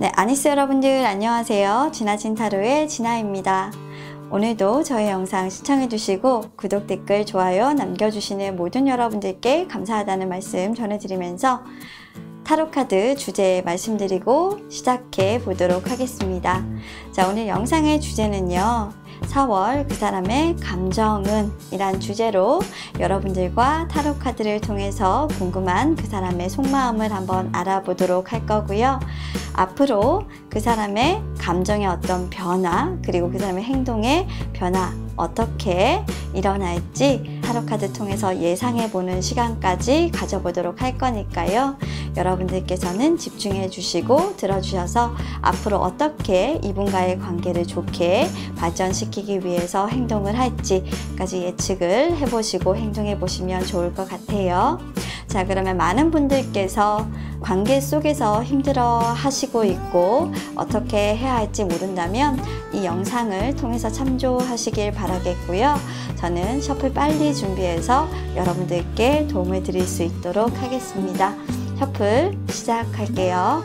네, 아니스 여러분들 안녕하세요. 진아진 타로의 진아입니다. 오늘도 저의 영상 시청해주시고 구독, 댓글, 좋아요 남겨주시는 모든 여러분들께 감사하다는 말씀 전해드리면서 타로카드 주제 말씀드리고 시작해 보도록 하겠습니다. 자, 오늘 영상의 주제는요, 4월 그 사람의 감정은 이란 주제로 여러분들과 타로카드를 통해서 궁금한 그 사람의 속마음을 한번 알아보도록 할 거고요. 앞으로 그 사람의 감정의 어떤 변화, 그리고 그 사람의 행동의 변화 어떻게 일어날지 타로카드 통해서 예상해보는 시간까지 가져보도록 할 거니까요. 여러분들께서는 집중해 주시고 들어주셔서 앞으로 어떻게 이분과의 관계를 좋게 발전시키기 위해서 행동을 할지까지 예측을 해보시고 행동해 보시면 좋을 것 같아요. 자, 그러면 많은 분들께서 관계 속에서 힘들어 하시고 있고 어떻게 해야 할지 모른다면 이 영상을 통해서 참조하시길 바라겠고요. 저는 셔플 빨리 준비해서 여러분들께 도움을 드릴 수 있도록 하겠습니다. 셔플 시작할게요.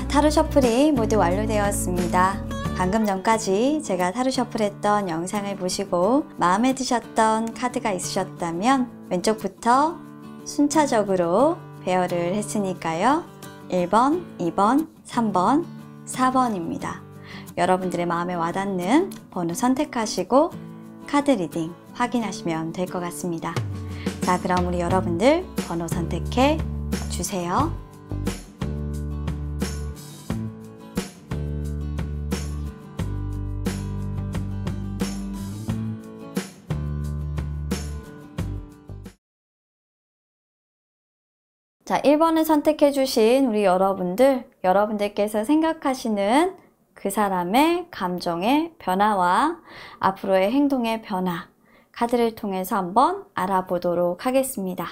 타로 셔플이 모두 완료되었습니다. 방금 전까지 제가 타로 셔플했던 영상을 보시고 마음에 드셨던 카드가 있으셨다면 왼쪽부터 순차적으로 배열을 했으니까요. 1번, 2번, 3번, 4번입니다. 여러분들의 마음에 와닿는 번호 선택하시고 카드 리딩 확인하시면 될 것 같습니다. 자, 그럼 우리 여러분들 번호 선택해 주세요. 자, 1번을 선택해 주신 우리 여러분들께서 생각하시는 그 사람의 감정의 변화와 앞으로의 행동의 변화, 카드를 통해서 한번 알아보도록 하겠습니다.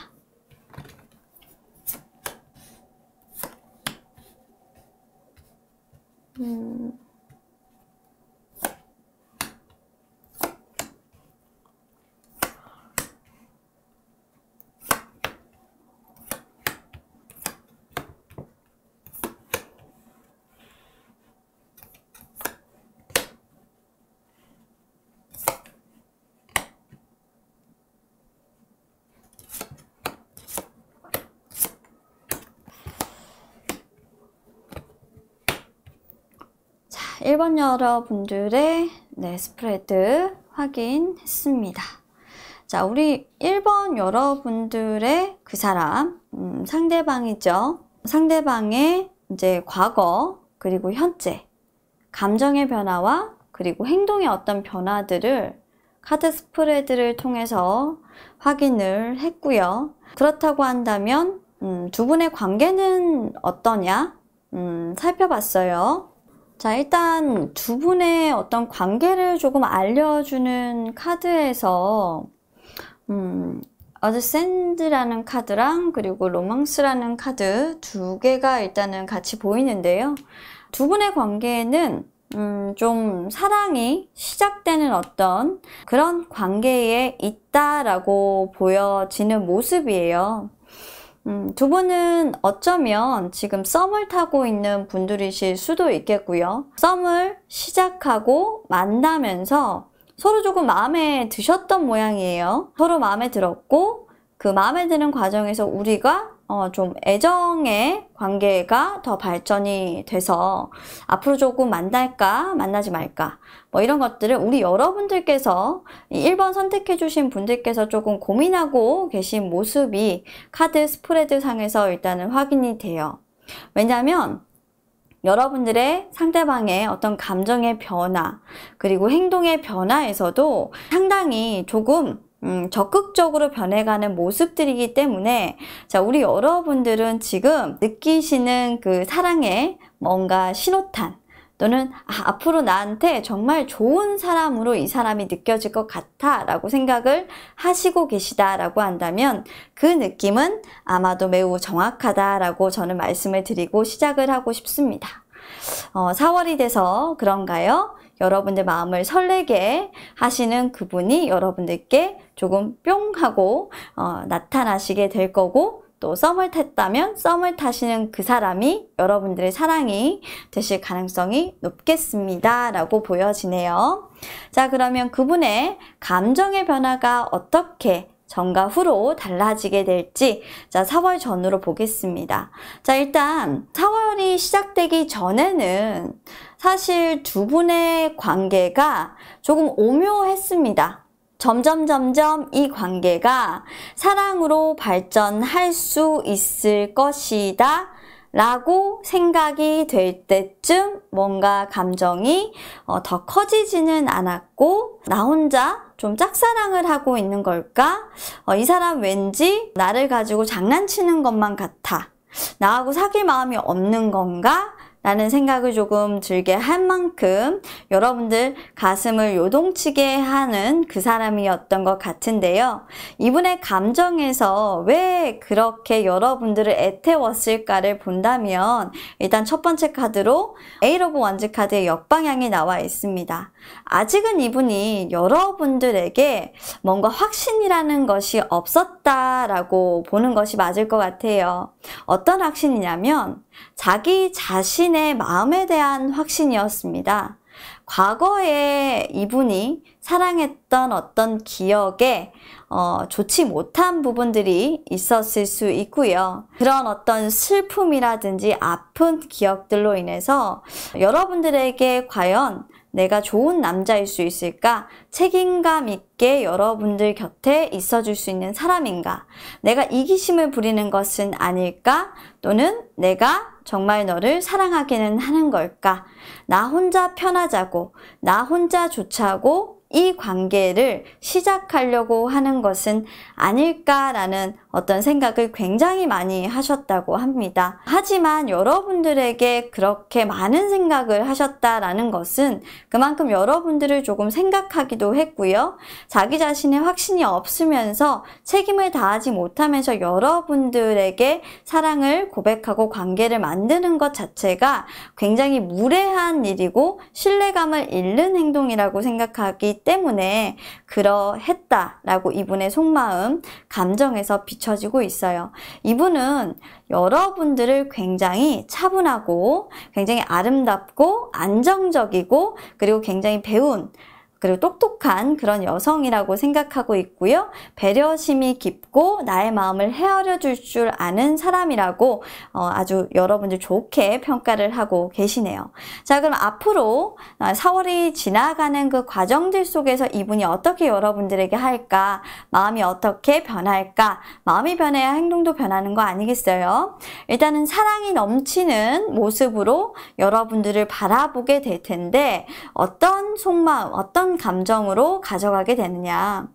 자, 1번 여러분들의 스프레드 확인했습니다. 자, 우리 1번 여러분들의 그 사람, 상대방이죠. 상대방의 이제 과거, 그리고 현재, 감정의 변화와 그리고 행동의 어떤 변화들을 카드 스프레드를 통해서 확인을 했고요. 그렇다고 한다면 두 분의 관계는 어떠냐? 살펴봤어요. 자, 일단 두 분의 어떤 관계를 조금 알려주는 카드에서 어드센드라는 카드랑 그리고 로망스라는 카드 두 개가 일단은 같이 보이는데요. 두 분의 관계는 좀 사랑이 시작되는 어떤 그런 관계에 있다라고 보여지는 모습이에요. 두 분은 어쩌면 지금 썸을 타고 있는 분들이실 수도 있겠고요. 썸을 시작하고 만나면서 서로 조금 마음에 드셨던 모양이에요. 서로 마음에 들었고 그 마음에 드는 과정에서 우리가 좀 애정의 관계가 더 발전이 돼서 앞으로 조금 만날까 만나지 말까 뭐 이런 것들을 우리 여러분들께서 1번 선택해 주신 분들께서 조금 고민하고 계신 모습이 카드 스프레드 상에서 일단은 확인이 돼요. 왜냐하면 여러분들의 상대방의 어떤 감정의 변화 그리고 행동의 변화에서도 상당히 조금 적극적으로 변해가는 모습들이기 때문에 자, 우리 여러분들은 지금 느끼시는 그 사랑의 뭔가 신호탄 또는 앞으로 나한테 정말 좋은 사람으로 이 사람이 느껴질 것 같아 라고 생각을 하시고 계시다 라고 한다면 그 느낌은 아마도 매우 정확하다 라고 저는 말씀을 드리고 시작을 하고 싶습니다. 4월이 돼서 그런가요? 여러분들 마음을 설레게 하시는 그분이 여러분들께 조금 뿅 하고 나타나시게 될 거고 또 썸을 탔다면 썸을 타시는 그 사람이 여러분들의 사랑이 되실 가능성이 높겠습니다 라고 보여지네요. 자, 그러면 그분의 감정의 변화가 어떻게 전과 후로 달라지게 될지 자 4월 전으로 보겠습니다. 자, 일단 4월이 시작되기 전에는 사실 두 분의 관계가 조금 오묘했습니다. 점점 이 관계가 사랑으로 발전할 수 있을 것이다 라고 생각이 될 때쯤 뭔가 감정이 더 커지지는 않았고 나 혼자 좀 짝사랑을 하고 있는 걸까? 이 사람 왠지 나를 가지고 장난치는 것만 같아. 나하고 사귈 마음이 없는 건가? 라는 생각을 조금 들게 할 만큼 여러분들 가슴을 요동치게 하는 그 사람이었던 것 같은데요. 이분의 감정에서 왜 그렇게 여러분들을 애태웠을까를 본다면 일단 첫 번째 카드로 에잇 오브 원즈 카드의 역방향이 나와 있습니다. 아직은 이분이 여러분들에게 뭔가 확신이라는 것이 없었다라고 보는 것이 맞을 것 같아요. 어떤 확신이냐면 자기 자신의 마음에 대한 확신이었습니다. 과거에 이분이 사랑했던 어떤 기억에 좋지 못한 부분들이 있었을 수 있고요. 그런 어떤 슬픔이라든지 아픈 기억들로 인해서 여러분들에게 과연 내가 좋은 남자일 수 있을까? 책임감 있게 여러분들 곁에 있어줄 수 있는 사람인가? 내가 이기심을 부리는 것은 아닐까? 또는 내가 정말 너를 사랑하기는 하는 걸까? 나 혼자 편하자고, 나 혼자 좋자고 이 관계를 시작하려고 하는 것은 아닐까라는 어떤 생각을 굉장히 많이 하셨다고 합니다. 하지만 여러분들에게 그렇게 많은 생각을 하셨다라는 것은 그만큼 여러분들을 조금 생각하기도 했고요. 자기 자신의 확신이 없으면서 책임을 다하지 못하면서 여러분들에게 사랑을 고백하고 관계를 만드는 것 자체가 굉장히 무례한 일이고 신뢰감을 잃는 행동이라고 생각하기 때문에 그러했다라고 이분의 속마음, 감정에서 비춰지고 있어요. 이분은 여러분들을 굉장히 차분하고 굉장히 아름답고 안정적이고 그리고 굉장히 배운 그리고 똑똑한 그런 여성이라고 생각하고 있고요. 배려심이 깊고 나의 마음을 헤아려 줄 줄 아는 사람이라고 아주 여러분들 좋게 평가를 하고 계시네요. 자, 그럼 앞으로 4월이 지나가는 그 과정들 속에서 이분이 어떻게 여러분들에게 할까? 마음이 어떻게 변할까? 마음이 변해야 행동도 변하는 거 아니겠어요? 일단은 사랑이 넘치는 모습으로 여러분들을 바라보게 될 텐데 어떤 속마음, 어떤 감정으로 가져가게 되느냐.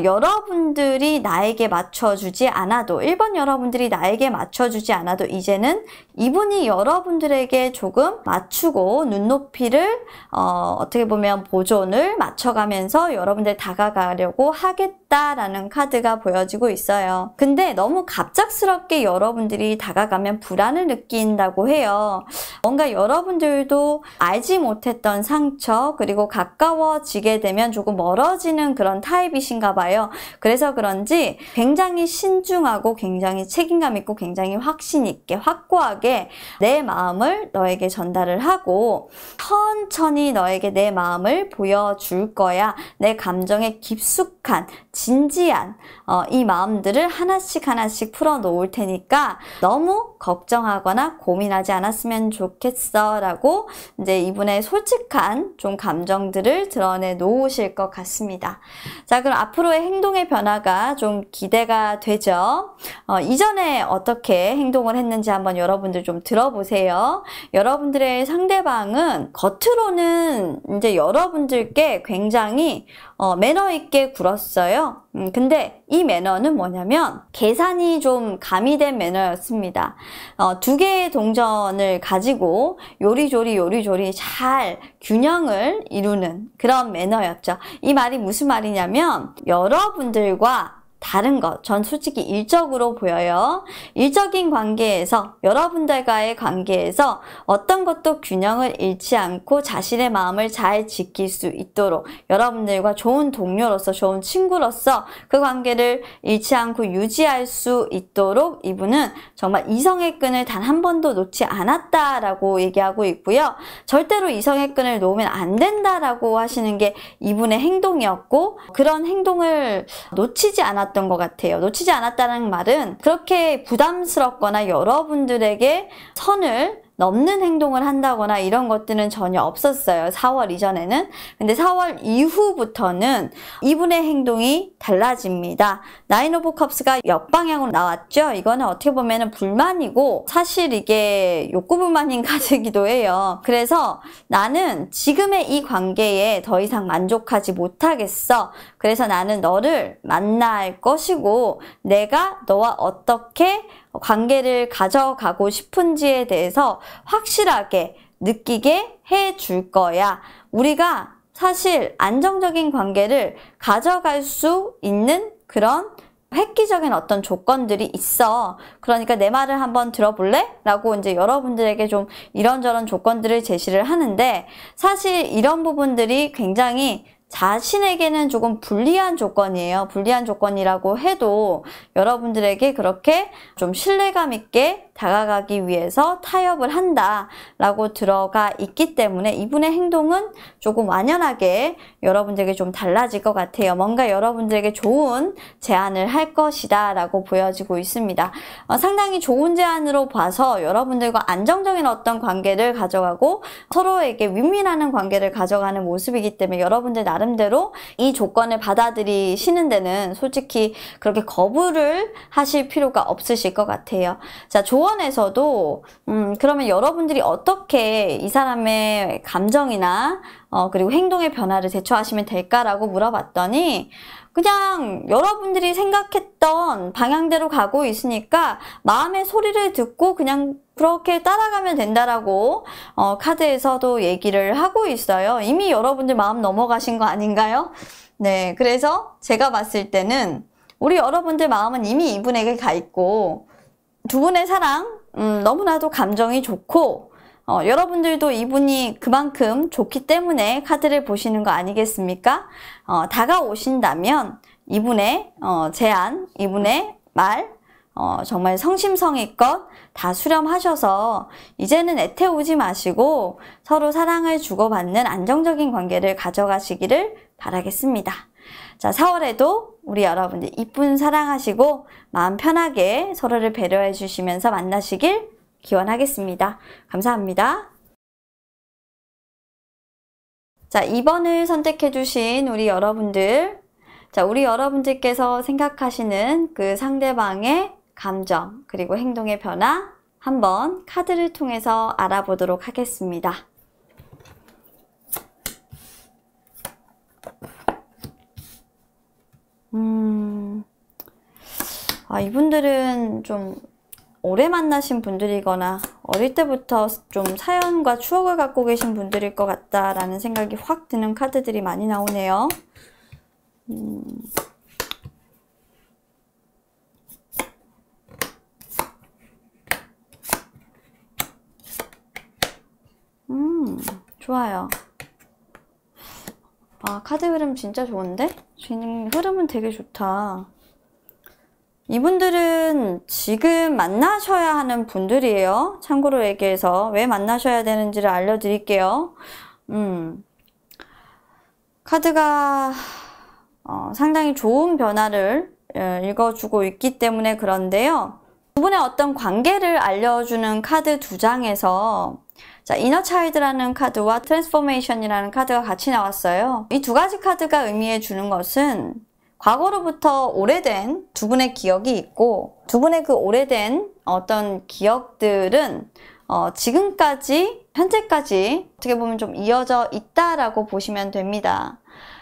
여러분들이 나에게 맞춰주지 않아도 1번 여러분들이 나에게 맞춰주지 않아도 이제는 이분이 여러분들에게 조금 맞추고 눈높이를 어떻게 보면 보존을 맞춰가면서 여러분들 다가가려고 하겠다라는 카드가 보여지고 있어요. 근데 너무 갑작스럽게 여러분들이 다가가면 불안을 느낀다고 해요. 뭔가 여러분들도 알지 못했던 상처, 그리고 가까워지게 되면 조금 멀어지는 그런 타입이신가 봐요. 그래서 그런지 굉장히 신중하고 굉장히 책임감 있고 굉장히 확신 있게 확고하게 내 마음을 너에게 전달을 하고 천천히 너에게 내 마음을 보여줄 거야. 내 감정에 깊숙한 진지한 이 마음들을 하나씩 풀어 놓을 테니까 너무 걱정하거나 고민하지 않았으면 좋겠어 라고 이제 이분의 솔직한 좀 감정들을 드러내 놓으실 것 같습니다. 자, 그럼 앞으로의 행동의 변화가 좀 기대가 되죠. 이전에 어떻게 행동을 했는지 한번 여러분들 좀 들어보세요. 여러분들의 상대방은 겉으로는 이제 여러분들께 굉장히 매너 있게 굴었어요. 근데 이 매너는 뭐냐면 계산이 좀 가미된 매너였습니다. 두 개의 동전을 가지고 요리조리 잘 균형을 이루는 그런 매너였죠. 이 말이 무슨 말이냐면 여러분들과 다른 것, 전 솔직히 일적으로 보여요. 일적인 관계에서, 여러분들과의 관계에서 어떤 것도 균형을 잃지 않고 자신의 마음을 잘 지킬 수 있도록 여러분들과 좋은 동료로서, 좋은 친구로서 그 관계를 잃지 않고 유지할 수 있도록 이분은 정말 이성의 끈을 단 한 번도 놓지 않았다라고 얘기하고 있고요. 절대로 이성의 끈을 놓으면 안 된다라고 하시는 게 이분의 행동이었고, 그런 행동을 놓치지 않았던 것 같아요. 놓치지 않았다는 말은 그렇게 부담스럽거나 여러분들에게 선을 넘는 행동을 한다거나 이런 것들은 전혀 없었어요. 4월 이전에는. 근데 4월 이후부터는 이분의 행동이 달라집니다. 나인 오브 컵스가 역방향으로 나왔죠. 이거는 어떻게 보면 불만이고 사실 이게 욕구불만인 카드이기도 해요. 그래서 나는 지금의 이 관계에 더 이상 만족하지 못하겠어. 그래서 나는 너를 만날 것이고 내가 너와 어떻게 관계를 가져가고 싶은지에 대해서 확실하게 느끼게 해줄 거야. 우리가 사실 안정적인 관계를 가져갈 수 있는 그런 획기적인 어떤 조건들이 있어. 그러니까 내 말을 한번 들어볼래? 라고 이제 여러분들에게 좀 이런저런 조건들을 제시를 하는데 사실 이런 부분들이 굉장히 자신에게는 조금 불리한 조건이에요. 불리한 조건이라고 해도 여러분들에게 그렇게 좀 신뢰감 있게 다가가기 위해서 타협을 한다라고 들어가 있기 때문에 이분의 행동은 조금 완연하게 여러분들에게 좀 달라질 것 같아요. 뭔가 여러분들에게 좋은 제안을 할 것이다 라고 보여지고 있습니다. 상당히 좋은 제안으로 봐서 여러분들과 안정적인 어떤 관계를 가져가고 서로에게 윈윈하는 관계를 가져가는 모습이기 때문에 여러분들 나름대로 이 조건을 받아들이시는 데는 솔직히 그렇게 거부를 하실 필요가 없으실 것 같아요. 자, 조언에서도 그러면 여러분들이 어떻게 이 사람의 감정이나 그리고 행동의 변화를 대처하시면 될까라고 물어봤더니 그냥 여러분들이 생각했던 방향대로 가고 있으니까 마음의 소리를 듣고 그냥 그렇게 따라가면 된다라고 카드에서도 얘기를 하고 있어요. 이미 여러분들 마음 넘어가신 거 아닌가요? 네, 그래서 제가 봤을 때는 우리 여러분들 마음은 이미 이분에게 가 있고 두 분의 사랑 너무나도 감정이 좋고 여러분들도 이분이 그만큼 좋기 때문에 카드를 보시는 거 아니겠습니까? 다가오신다면 이분의 제안, 이분의 말 정말 성심성의껏 다 수렴하셔서 이제는 애태우지 마시고 서로 사랑을 주고받는 안정적인 관계를 가져가시기를 바라겠습니다. 자, 4월에도 우리 여러분들 이쁜 사랑하시고 마음 편하게 서로를 배려해 주시면서 만나시길 기원하겠습니다. 감사합니다. 자, 2번을 선택해 주신 우리 여러분들, 자, 우리 여러분들께서 생각하시는 그 상대방의 감정 그리고 행동의 변화 한번 카드를 통해서 알아보도록 하겠습니다. 이분들은 좀 오래 만나신 분들이거나 어릴 때부터 좀 사연과 추억을 갖고 계신 분들일 것 같다라는 생각이 확 드는 카드들이 많이 나오네요. 좋아요. 아, 카드 흐름 진짜 좋은데? 지금 흐름은 되게 좋다. 이분들은 지금 만나셔야 하는 분들이에요. 참고로 얘기해서 왜 만나셔야 되는지를 알려드릴게요. 카드가 상당히 좋은 변화를 읽어주고 있기 때문에 그런데요. 두 분의 어떤 관계를 알려주는 카드 두 장에서 자, 이너 차일드라는 카드와 트랜스포메이션이라는 카드가 같이 나왔어요. 이 두 가지 카드가 의미해 주는 것은 과거로부터 오래된 두 분의 기억이 있고 두 분의 그 오래된 어떤 기억들은 지금까지 현재까지 어떻게 보면 좀 이어져 있다라고 보시면 됩니다.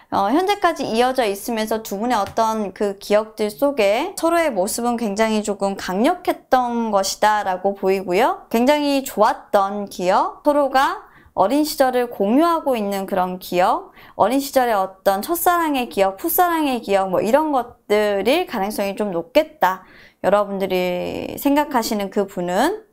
현재까지 이어져 있으면서 두 분의 어떤 그 기억들 속에 서로의 모습은 굉장히 조금 강력했던 것이다 라고 보이고요. 굉장히 좋았던 기억, 서로가 어린 시절을 공유하고 있는 그런 기억, 어린 시절의 어떤 첫사랑의 기억, 풋사랑의 기억 뭐 이런 것들일 가능성이 좀 높겠다. 여러분들이 생각하시는 그 분은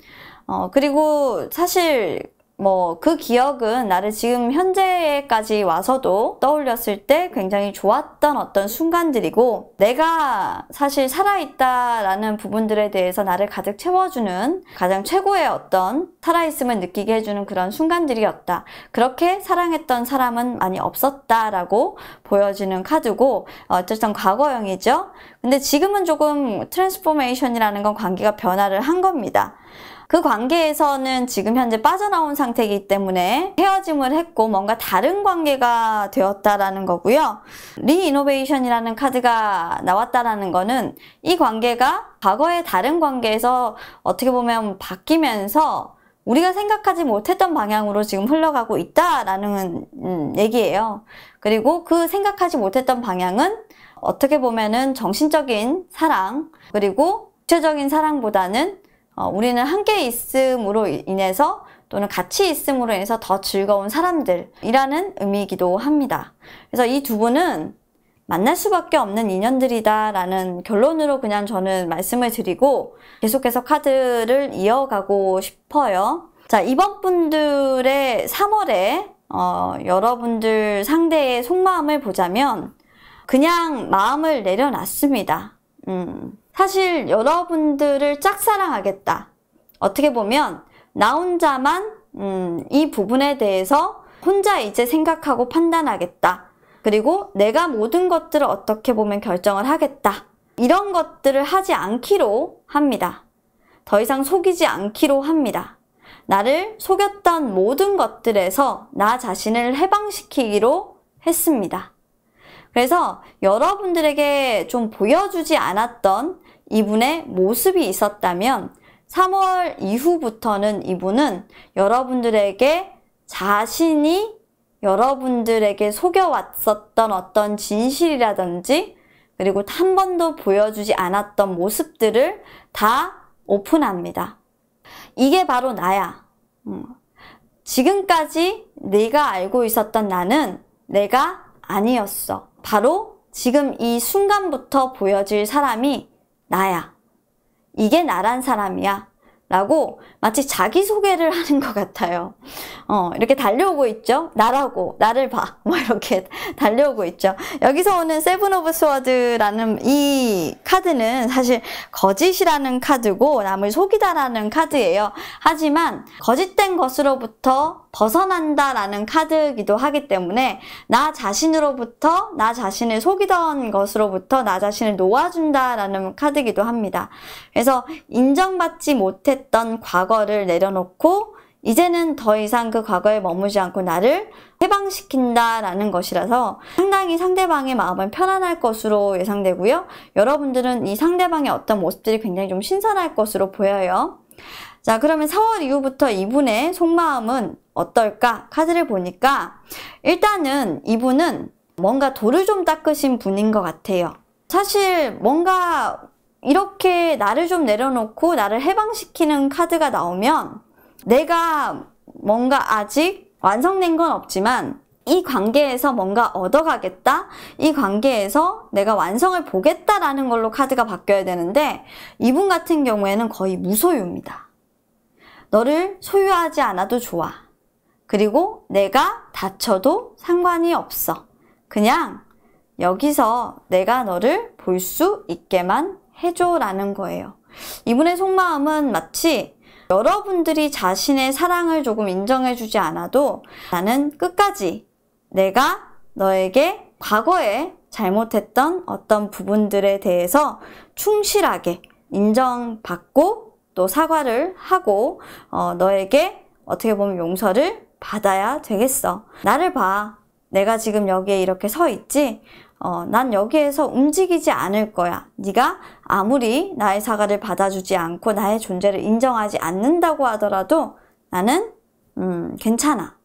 그리고 사실 뭐 그 기억은 나를 지금 현재까지 와서도 떠올렸을 때 굉장히 좋았던 어떤 순간들이고 내가 사실 살아있다라는 부분들에 대해서 나를 가득 채워주는 가장 최고의 어떤 살아있음을 느끼게 해주는 그런 순간들이었다. 그렇게 사랑했던 사람은 많이 없었다라고 보여지는 카드고 어쨌든 과거형이죠. 근데 지금은 조금 트랜스포메이션이라는 건 관계가 변화를 한 겁니다. 그 관계에서는 지금 현재 빠져나온 상태이기 때문에 헤어짐을 했고 뭔가 다른 관계가 되었다라는 거고요. 리이노베이션이라는 카드가 나왔다라는 거는 이 관계가 과거의 다른 관계에서 어떻게 보면 바뀌면서 우리가 생각하지 못했던 방향으로 지금 흘러가고 있다라는 얘기예요. 그리고 그 생각하지 못했던 방향은 어떻게 보면은 정신적인 사랑 그리고 육체적인 사랑보다는 우리는 함께 있음으로 인해서 또는 같이 있음으로 인해서 더 즐거운 사람들이라는 의미이기도 합니다. 그래서 이 두 분은 만날 수밖에 없는 인연들이다 라는 결론으로 그냥 저는 말씀을 드리고 계속해서 카드를 이어가고 싶어요. 자, 이번 분들의 3월에 여러분들 상대의 속마음을 보자면 그냥 마음을 내려놨습니다. 사실 여러분들을 짝사랑하겠다. 어떻게 보면 나 혼자만 이 부분에 대해서 혼자 이제 생각하고 판단하겠다. 그리고 내가 모든 것들을 어떻게 보면 결정을 하겠다. 이런 것들을 하지 않기로 합니다. 더 이상 속이지 않기로 합니다. 나를 속였던 모든 것들에서 나 자신을 해방시키기로 했습니다. 그래서 여러분들에게 좀 보여주지 않았던 이분의 모습이 있었다면 3월 이후부터는 이분은 여러분들에게 자신이 여러분들에게 속여왔었던 어떤 진실이라든지 그리고 한 번도 보여주지 않았던 모습들을 다 오픈합니다. 이게 바로 나야. 지금까지 네가 알고 있었던 나는 내가 아니었어. 바로 지금 이 순간부터 보여질 사람이 나야. 이게 나란 사람이야. 라고 마치 자기소개를 하는 것 같아요. 이렇게 달려오고 있죠. 나라고, 나를 봐. 뭐 이렇게 달려오고 있죠. 여기서 오는 세븐 오브 스워드라는 이 카드는 사실 거짓이라는 카드고 남을 속이다라는 카드예요. 하지만 거짓된 것으로부터 벗어난다라는 카드이기도 하기 때문에 나 자신으로부터 나 자신을 속이던 것으로부터 나 자신을 놓아준다라는 카드이기도 합니다. 그래서 인정받지 못했던 과거를 내려놓고 이제는 더 이상 그 과거에 머무지 않고 나를 해방시킨다라는 것이라서 상당히 상대방의 마음은 편안할 것으로 예상되고요. 여러분들은 이 상대방의 어떤 모습들이 굉장히 좀 신선할 것으로 보여요. 자, 그러면 4월 이후부터 이분의 속마음은 어떨까? 카드를 보니까 일단은 이분은 뭔가 돌을 좀 닦으신 분인 것 같아요. 사실 뭔가 이렇게 나를 좀 내려놓고 나를 해방시키는 카드가 나오면 내가 뭔가 아직 완성된 건 없지만 이 관계에서 뭔가 얻어가겠다? 이 관계에서 내가 완성을 보겠다라는 걸로 카드가 바뀌어야 되는데 이분 같은 경우에는 거의 무소유입니다. 너를 소유하지 않아도 좋아. 그리고 내가 다쳐도 상관이 없어. 그냥 여기서 내가 너를 볼 수 있게만 해줘라는 거예요. 이분의 속마음은 마치 여러분들이 자신의 사랑을 조금 인정해주지 않아도 나는 끝까지 내가 너에게 과거에 잘못했던 어떤 부분들에 대해서 충실하게 인정받고 또 사과를 하고 너에게 어떻게 보면 용서를 받아야 되겠어. 나를 봐. 내가 지금 여기에 이렇게 서 있지? 난 여기에서 움직이지 않을 거야. 네가 아무리 나의 사과를 받아주지 않고 나의 존재를 인정하지 않는다고 하더라도 나는 괜찮아.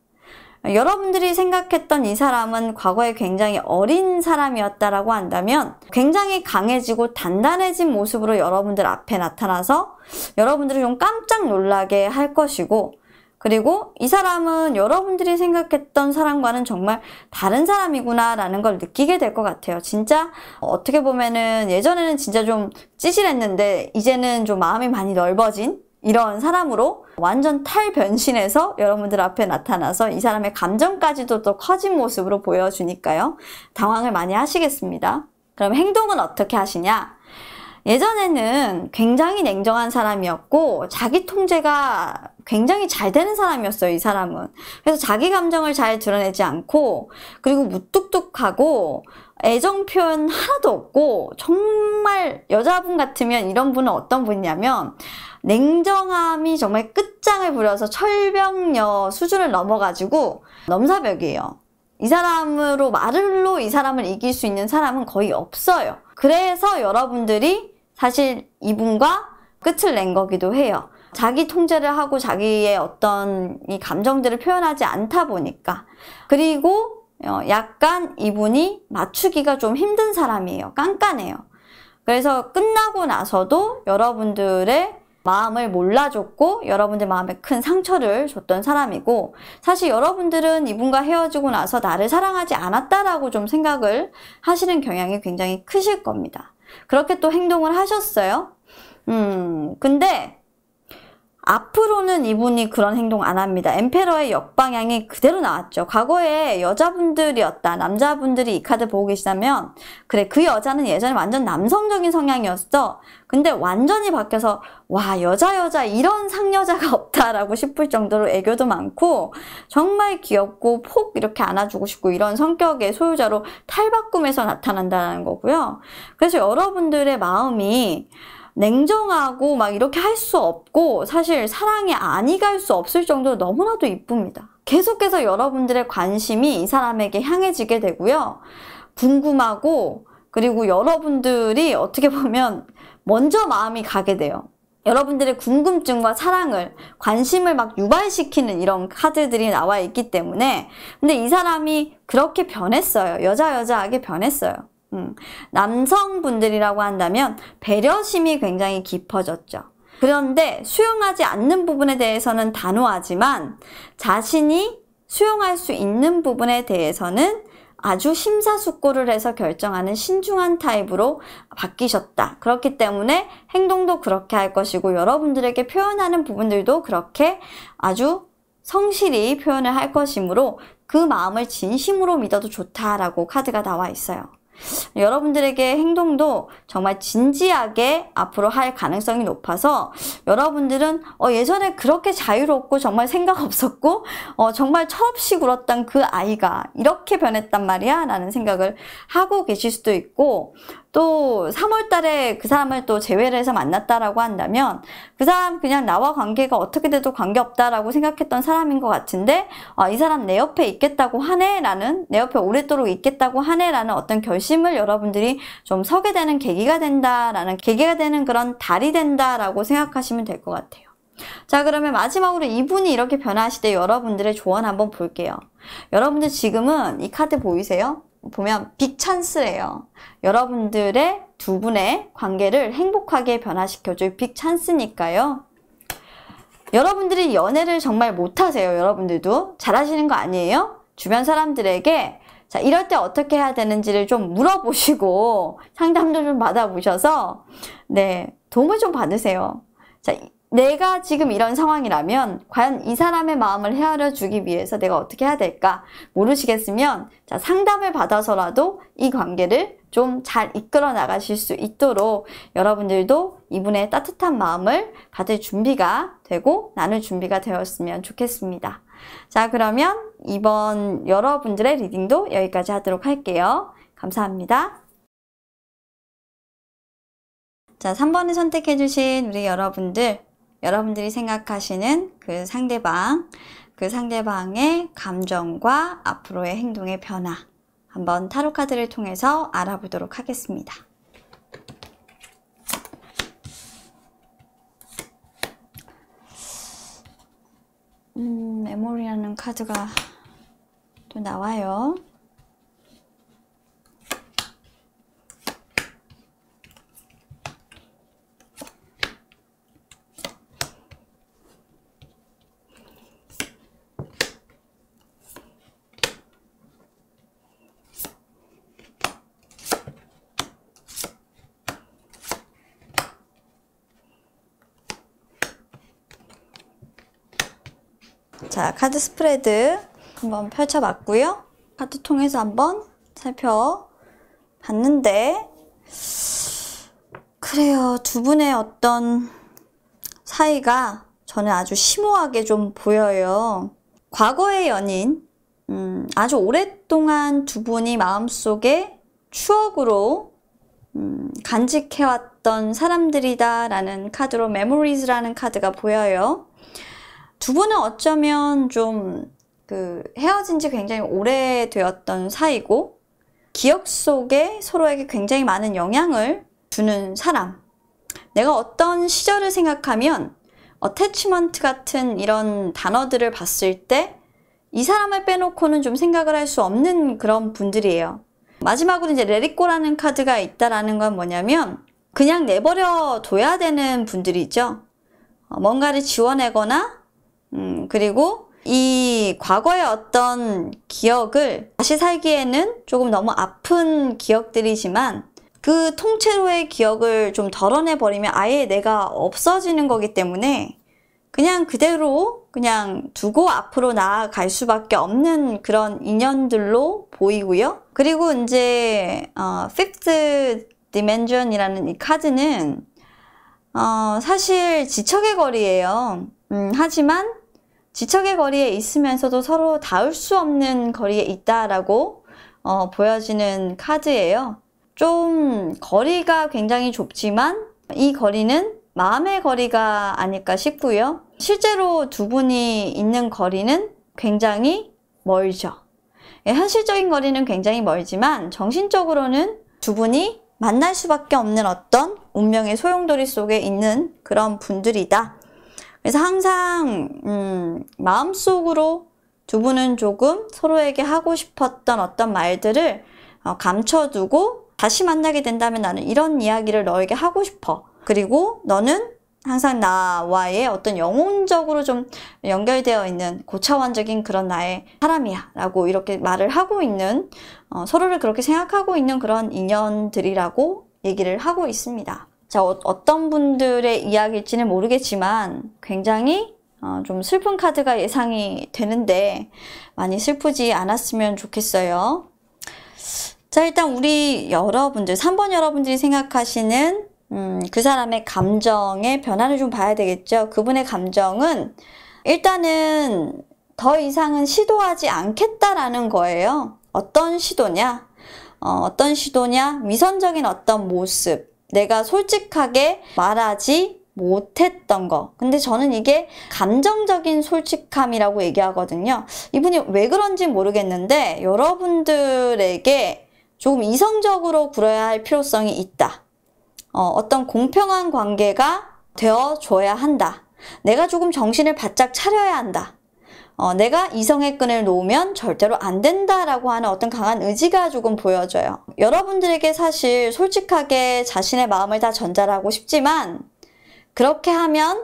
여러분들이 생각했던 이 사람은 과거에 굉장히 어린 사람이었다라고 한다면 굉장히 강해지고 단단해진 모습으로 여러분들 앞에 나타나서 여러분들을 좀 깜짝 놀라게 할 것이고, 그리고 이 사람은 여러분들이 생각했던 사람과는 정말 다른 사람이구나 라는 걸 느끼게 될 것 같아요. 진짜 어떻게 보면은 예전에는 진짜 좀 찌질했는데 이제는 좀 마음이 많이 넓어진 이런 사람으로 완전 탈변신해서 여러분들 앞에 나타나서 이 사람의 감정까지도 또 커진 모습으로 보여주니까요. 당황을 많이 하시겠습니다. 그럼 행동은 어떻게 하시냐? 예전에는 굉장히 냉정한 사람이었고 자기 통제가 굉장히 잘 되는 사람이었어요, 이 사람은. 그래서 자기 감정을 잘 드러내지 않고, 그리고 무뚝뚝하고 애정 표현 하나도 없고, 정말 여자분 같으면 이런 분은 어떤 분이냐면 냉정함이 정말 끝장을 부려서 철벽녀 수준을 넘어가지고 넘사벽이에요. 이 사람으로 말로 이 사람을 이길 수 있는 사람은 거의 없어요. 그래서 여러분들이 사실 이분과 끝을 낸 거기도 해요. 자기 통제를 하고 자기의 어떤 이 감정들을 표현하지 않다 보니까. 그리고 약간 이분이 맞추기가 좀 힘든 사람이에요. 깐깐해요. 그래서 끝나고 나서도 여러분들의 마음을 몰라줬고 여러분들 마음에 큰 상처를 줬던 사람이고, 사실 여러분들은 이분과 헤어지고 나서 나를 사랑하지 않았다라고 좀 생각을 하시는 경향이 굉장히 크실 겁니다. 그렇게 또 행동을 하셨어요. 근데 앞으로는 이분이 그런 행동 안 합니다. 엠페러의 역방향이 그대로 나왔죠. 과거에 여자분들이었다, 남자분들이 이 카드 보고 계시다면 그래, 그 여자는 예전에 완전 남성적인 성향이었어. 근데 완전히 바뀌어서 와, 여자 이런 상여자가 없다라고 싶을 정도로 애교도 많고 정말 귀엽고 폭 이렇게 안아주고 싶고 이런 성격의 소유자로 탈바꿈해서 나타난다는 거고요. 그래서 여러분들의 마음이 냉정하고 막 이렇게 할 수 없고 사실 사랑이 아니 갈 수 없을 정도로 너무나도 이쁩니다. 계속해서 여러분들의 관심이 이 사람에게 향해지게 되고요. 궁금하고, 그리고 여러분들이 어떻게 보면 먼저 마음이 가게 돼요. 여러분들의 궁금증과 사랑을, 관심을 막 유발시키는 이런 카드들이 나와 있기 때문에. 근데 이 사람이 그렇게 변했어요. 여자하게 변했어요. 남성분들이라고 한다면 배려심이 굉장히 깊어졌죠. 그런데 수용하지 않는 부분에 대해서는 단호하지만 자신이 수용할 수 있는 부분에 대해서는 아주 심사숙고를 해서 결정하는 신중한 타입으로 바뀌셨다. 그렇기 때문에 행동도 그렇게 할 것이고 여러분들에게 표현하는 부분들도 그렇게 아주 성실히 표현을 할 것이므로 그 마음을 진심으로 믿어도 좋다라고 카드가 나와 있어요. 여러분들에게 행동도 정말 진지하게 앞으로 할 가능성이 높아서 여러분들은 예전에 그렇게 자유롭고 정말 생각 없었고 정말 철없이 굴었던 그 아이가 이렇게 변했단 말이야 라는 생각을 하고 계실 수도 있고, 또 3월 달에 그 사람을 또 재회를 해서 만났다라고 한다면 그 사람 그냥 나와 관계가 어떻게 돼도 관계없다라고 생각했던 사람인 것 같은데 이 사람 내 옆에 있겠다고 하네 라는, 내 옆에 오랫도록 있겠다고 하네 라는 어떤 결심을 여러분들이 좀 서게 되는 계기가 된다라는, 계기가 되는 그런 달이 된다라고 생각하시면 될 것 같아요. 자, 그러면 마지막으로 이분이 이렇게 변하실 때 여러분들의 조언 한번 볼게요. 여러분들 지금은 이 카드 보이세요? 보면 빅 찬스래요. 여러분들의 두 분의 관계를 행복하게 변화시켜줄 빅 찬스니까요. 여러분들이 연애를 정말 못하세요. 여러분들도 잘하시는 거 아니에요? 주변 사람들에게 자, 이럴 때 어떻게 해야 되는지를 좀 물어보시고 상담도 좀 받아보셔서 네, 도움을 좀 받으세요. 자, 내가 지금 이런 상황이라면 과연 이 사람의 마음을 헤아려 주기 위해서 내가 어떻게 해야 될까 모르시겠으면 자, 상담을 받아서라도 이 관계를 좀 잘 이끌어 나가실 수 있도록 여러분들도 이분의 따뜻한 마음을 받을 준비가 되고 나눌 준비가 되었으면 좋겠습니다. 자, 그러면 이번 여러분들의 리딩도 여기까지 하도록 할게요. 감사합니다. 자, 3번을 선택해 주신 우리 여러분들이 생각하시는 그 상대방의 감정과 앞으로의 행동의 변화 한번 타로 카드를 통해서 알아보도록 하겠습니다. 메모리라는 카드가 또 나와요. 자, 카드 스프레드 한번 펼쳐봤고요. 카드 통해서 한번 살펴봤는데 그래요. 두 분의 어떤 사이가 저는 아주 심오하게 좀 보여요. 과거의 연인, 아주 오랫동안 두 분이 마음속에 추억으로 간직해왔던 사람들이다라는 카드로 Memories라는 카드가 보여요. 두 분은 어쩌면 좀 헤어진 지 굉장히 오래되었던 사이고 기억 속에 서로에게 굉장히 많은 영향을 주는 사람. 내가 어떤 시절을 생각하면 attachment 같은 이런 단어들을 봤을 때 이 사람을 빼놓고는 좀 생각을 할 수 없는 그런 분들이에요. 마지막으로 이제 let it go라는 카드가 있다라는 건 뭐냐면 그냥 내버려 둬야 되는 분들이죠. 뭔가를 지워내거나 그리고 이 과거의 어떤 기억을 다시 살기에는 조금 너무 아픈 기억들이지만 그 통째로의 기억을 좀 덜어내버리면 아예 내가 없어지는 거기 때문에 그냥 그대로 그냥 두고 앞으로 나아갈 수밖에 없는 그런 인연들로 보이고요. 그리고 이제 Fifth Dimension이라는 이 카드는 사실 지척의 거리예요. 하지만 지척의 거리에 있으면서도 서로 닿을 수 없는 거리에 있다라고 보여지는 카드예요. 좀 거리가 굉장히 좁지만 이 거리는 마음의 거리가 아닐까 싶고요. 실제로 두 분이 있는 거리는 굉장히 멀죠. 현실적인 거리는 굉장히 멀지만 정신적으로는 두 분이 만날 수밖에 없는 어떤 운명의 소용돌이 속에 있는 그런 분들이다. 그래서 항상 마음속으로 두 분은 조금 서로에게 하고 싶었던 어떤 말들을 감춰두고 다시 만나게 된다면 나는 이런 이야기를 너에게 하고 싶어. 그리고 너는 항상 나와의 어떤 영혼적으로 좀 연결되어 있는 고차원적인 그런 나의 사람이야 라고 이렇게 말을 하고 있는 서로를 그렇게 생각하고 있는 그런 인연들이라고 얘기를 하고 있습니다. 자, 어떤 분들의 이야기일지는 모르겠지만 굉장히 좀 슬픈 카드가 예상이 되는데 많이 슬프지 않았으면 좋겠어요. 자, 일단 우리 여러분들, 3번 여러분들이 생각하시는 그 사람의 감정의 변화를 좀 봐야 되겠죠. 그분의 감정은 일단은 더 이상은 시도하지 않겠다라는 거예요. 어떤 시도냐? 어떤 시도냐? 위선적인 어떤 모습. 내가 솔직하게 말하지 못했던 거. 근데 저는 이게 감정적인 솔직함이라고 얘기하거든요. 이분이 왜 그런지 모르겠는데 여러분들에게 조금 이성적으로 굴어야 할 필요성이 있다. 어떤 공평한 관계가 되어줘야 한다. 내가 조금 정신을 바짝 차려야 한다. 내가 이성의 끈을 놓으면 절대로 안 된다라고 하는 어떤 강한 의지가 조금 보여져요. 여러분들에게 사실 솔직하게 자신의 마음을 다 전달하고 싶지만 그렇게 하면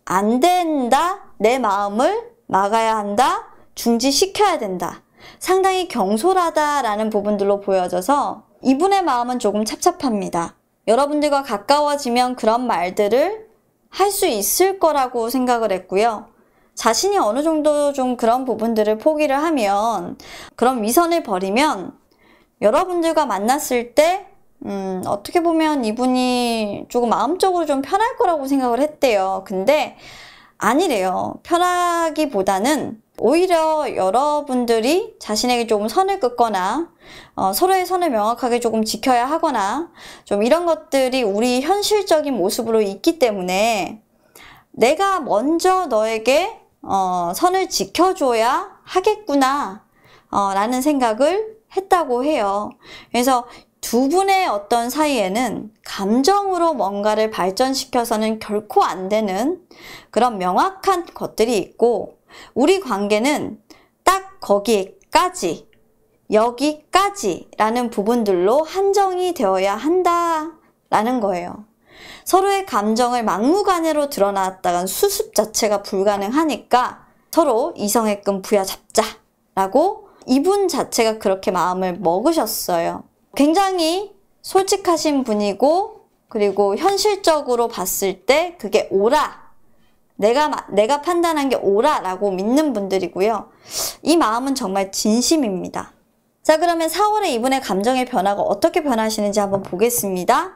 안 된다. 내 마음을 막아야 한다. 중지시켜야 된다. 상당히 경솔하다라는 부분들로 보여져서 이분의 마음은 조금 찹찹합니다. 여러분들과 가까워지면 그런 말들을 할 수 있을 거라고 생각을 했고요. 자신이 어느 정도 좀 그런 부분들을 포기를 하면, 그런 위선을 버리면 여러분들과 만났을 때 어떻게 보면 이분이 조금 마음적으로 좀 편할 거라고 생각을 했대요. 근데 아니래요. 편하기보다는 오히려 여러분들이 자신에게 조금 선을 긋거나 서로의 선을 명확하게 조금 지켜야 하거나 좀 이런 것들이 우리 현실적인 모습으로 있기 때문에 내가 먼저 너에게 선을 지켜줘야 하겠구나 라는 생각을 했다고 해요. 그래서 두 분의 어떤 사이에는 감정으로 뭔가를 발전시켜서는 결코 안 되는 그런 명확한 것들이 있고, 우리 관계는 딱 거기까지, 여기까지라는 부분들로 한정이 되어야 한다라는 거예요. 서로의 감정을 막무가내로 드러났다간 수습 자체가 불가능하니까 서로 이성의 끈 부여잡자라고 이분 자체가 그렇게 마음을 먹으셨어요. 굉장히 솔직하신 분이고, 그리고 현실적으로 봤을 때 그게 옳아, 내가 판단한 게 옳아라고 믿는 분들이고요. 이 마음은 정말 진심입니다. 자, 그러면 4월에 이분의 감정의 변화가 어떻게 변하시는지 한번 보겠습니다.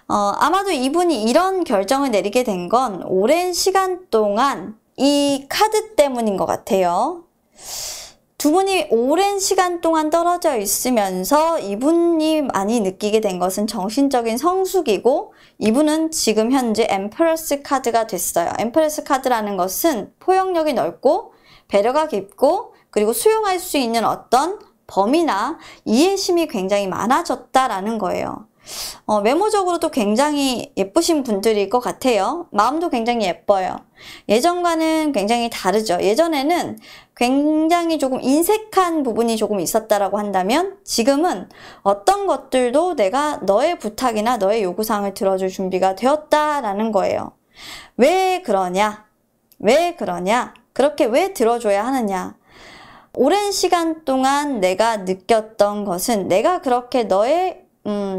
아마도 이분이 이런 결정을 내리게 된 건 오랜 시간 동안 이 카드 때문인 것 같아요. 두 분이 오랜 시간 동안 떨어져 있으면서 이분이 많이 느끼게 된 것은 정신적인 성숙이고, 이분은 지금 현재 엠프레스 카드가 됐어요. 엠프레스 카드라는 것은 포용력이 넓고 배려가 깊고, 그리고 수용할 수 있는 어떤 범위나 이해심이 굉장히 많아졌다라는 거예요. 외모적으로도 굉장히 예쁘신 분들일 것 같아요. 마음도 굉장히 예뻐요. 예전과는 굉장히 다르죠. 예전에는 굉장히 조금 인색한 부분이 조금 있었다라고 한다면, 지금은 어떤 것들도 내가 너의 부탁이나 너의 요구사항을 들어줄 준비가 되었다라는 거예요. 왜 그러냐? 왜 그러냐? 그렇게 왜 들어줘야 하느냐? 오랜 시간 동안 내가 느꼈던 것은 내가 그렇게 너의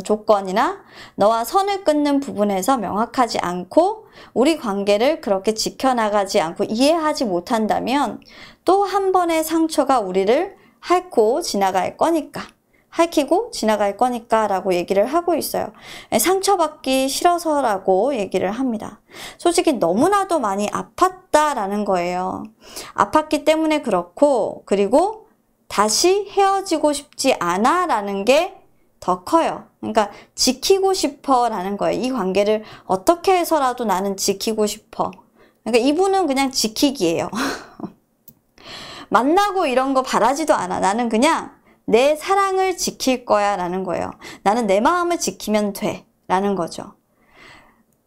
조건이나 너와 선을 끊는 부분에서 명확하지 않고 우리 관계를 그렇게 지켜나가지 않고 이해하지 못한다면 또 한 번의 상처가 우리를 핥고 지나갈 거니까, 핥히고 지나갈 거니까 라고 얘기를 하고 있어요. 상처받기 싫어서라고 얘기를 합니다. 솔직히 너무나도 많이 아팠다라는 거예요. 아팠기 때문에 그렇고, 그리고 다시 헤어지고 싶지 않아 라는 게 더 커요. 그러니까 지키고 싶어 라는 거예요. 이 관계를 어떻게 해서라도 나는 지키고 싶어. 그러니까 이분은 그냥 지키기예요. 만나고 이런 거 바라지도 않아. 나는 그냥 내 사랑을 지킬 거야 라는 거예요. 나는 내 마음을 지키면 돼 라는 거죠.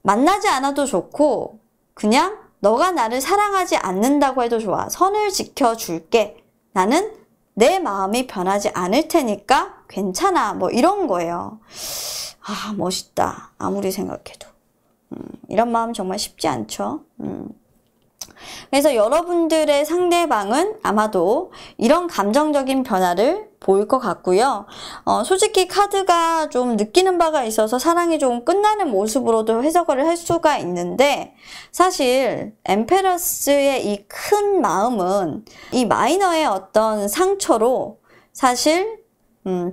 만나지 않아도 좋고, 그냥 너가 나를 사랑하지 않는다고 해도 좋아. 선을 지켜줄게. 나는 내 마음이 변하지 않을 테니까 괜찮아. 뭐 이런 거예요. 아, 멋있다. 아무리 생각해도. 이런 마음 정말 쉽지 않죠. 그래서 여러분들의 상대방은 아마도 이런 감정적인 변화를 보일 것 같고요. 솔직히 카드가 좀 느끼는 바가 있어서 사랑이 좀 끝나는 모습으로도 해석을 할 수가 있는데, 사실 엠페러스의 이 큰 마음은 이 마이너의 어떤 상처로 사실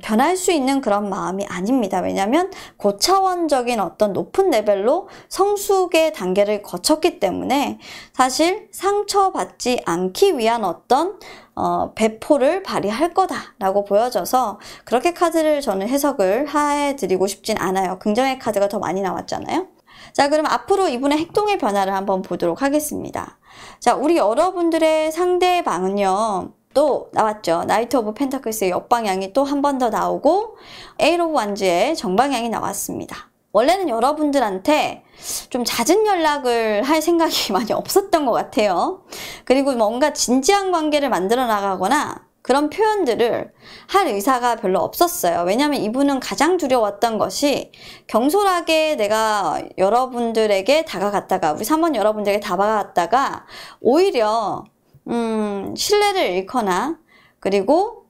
변할 수 있는 그런 마음이 아닙니다. 왜냐하면 고차원적인 어떤 높은 레벨로 성숙의 단계를 거쳤기 때문에 사실 상처받지 않기 위한 어떤 배포를 발휘할 거다라고 보여져서 그렇게 카드를 저는 해석을 해드리고 싶진 않아요. 긍정의 카드가 더 많이 나왔잖아요. 자, 그럼 앞으로 이분의 행동의 변화를 한번 보도록 하겠습니다. 자, 우리 여러분들의 상대방은요, 또 나왔죠. 나이트 오브 펜타클스의 역방향이 또 한 번 더 나오고 에이트 오브 완즈의 정방향이 나왔습니다. 원래는 여러분들한테 좀 잦은 연락을 할 생각이 많이 없었던 것 같아요. 그리고 뭔가 진지한 관계를 만들어 나가거나 그런 표현들을 할 의사가 별로 없었어요. 왜냐하면 이분은 가장 두려웠던 것이 경솔하게 내가 여러분들에게 다가갔다가, 우리 3번 여러분들에게 다가갔다가 오히려 신뢰를 잃거나, 그리고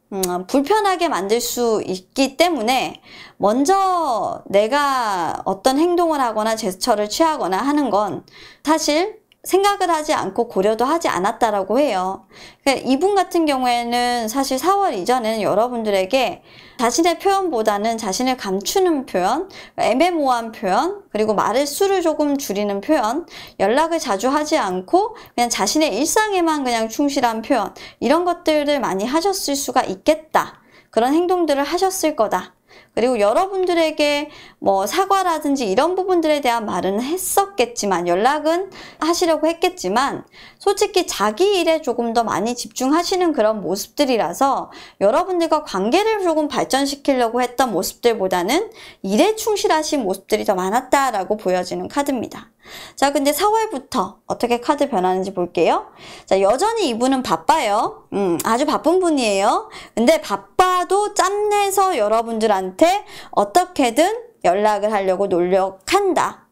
불편하게 만들 수 있기 때문에 먼저 내가 어떤 행동을 하거나 제스처를 취하거나 하는 건 사실 생각을 하지 않고 고려도 하지 않았다라고 해요. 그러니까 이분 같은 경우에는 사실 4월 이전에는 여러분들에게 자신의 표현보다는 자신을 감추는 표현, 애매모호한 표현, 그리고 말의 수를 조금 줄이는 표현, 연락을 자주 하지 않고 그냥 자신의 일상에만 그냥 충실한 표현, 이런 것들을 많이 하셨을 수가 있겠다. 그런 행동들을 하셨을 거다. 그리고 여러분들에게 뭐 사과라든지 이런 부분들에 대한 말은 했었겠지만, 연락은 하시려고 했겠지만, 솔직히 자기 일에 조금 더 많이 집중하시는 그런 모습들이라서 여러분들과 관계를 조금 발전시키려고 했던 모습들보다는 일에 충실하신 모습들이 더 많았다라고 보여지는 카드입니다. 자, 근데 4월부터 어떻게 카드 변하는지 볼게요. 자, 여전히 이분은 바빠요. 아주 바쁜 분이에요. 근데 바빠도 짬내서 여러분들한테 어떻게든 연락을 하려고 노력한다.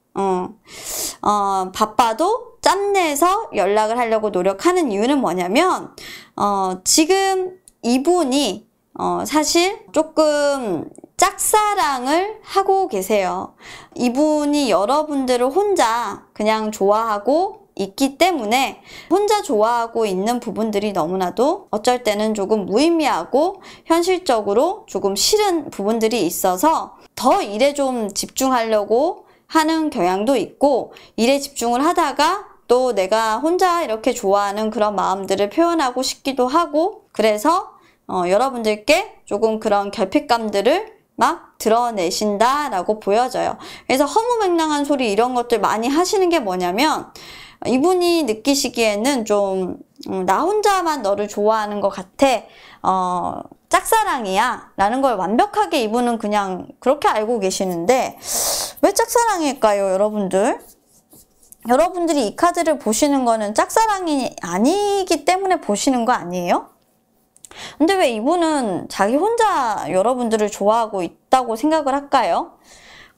바빠도 짬내서 연락을 하려고 노력하는 이유는 뭐냐면, 지금 이분이 사실 조금 짝사랑을 하고 계세요. 이분이 여러분들을 혼자 그냥 좋아하고 있기 때문에 혼자 좋아하고 있는 부분들이 너무나도 어쩔 때는 조금 무의미하고 현실적으로 조금 싫은 부분들이 있어서 더 일에 좀 집중하려고 하는 경향도 있고, 일에 집중을 하다가 또 내가 혼자 이렇게 좋아하는 그런 마음들을 표현하고 싶기도 하고, 그래서 여러분들께 조금 그런 결핍감들을 막 드러내신다라고 보여져요. 그래서 허무맹랑한 소리 이런 것들 많이 하시는 게 뭐냐면, 이분이 느끼시기에는 좀 나 혼자만 너를 좋아하는 것 같아, 짝사랑이야 라는 걸 완벽하게 이분은 그냥 그렇게 알고 계시는데, 왜 짝사랑일까요, 여러분들? 여러분들이 이 카드를 보시는 거는 짝사랑이 아니기 때문에 보시는 거 아니에요? 근데 왜 이분은 자기 혼자 여러분들을 좋아하고 있다고 생각을 할까요?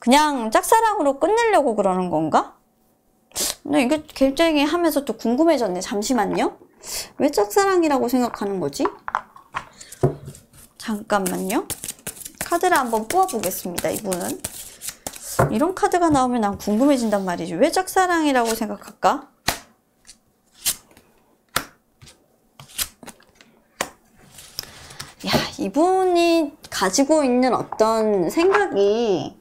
그냥 짝사랑으로 끝내려고 그러는 건가? 근데 이게 굉장히 하면서 또 궁금해졌네. 잠시만요. 왜 짝사랑이라고 생각하는 거지? 잠깐만요. 카드를 한번 뽑아보겠습니다. 이분은. 이런 카드가 나오면 난 궁금해진단 말이지. 왜 짝사랑이라고 생각할까? 야, 이분이 가지고 있는 어떤 생각이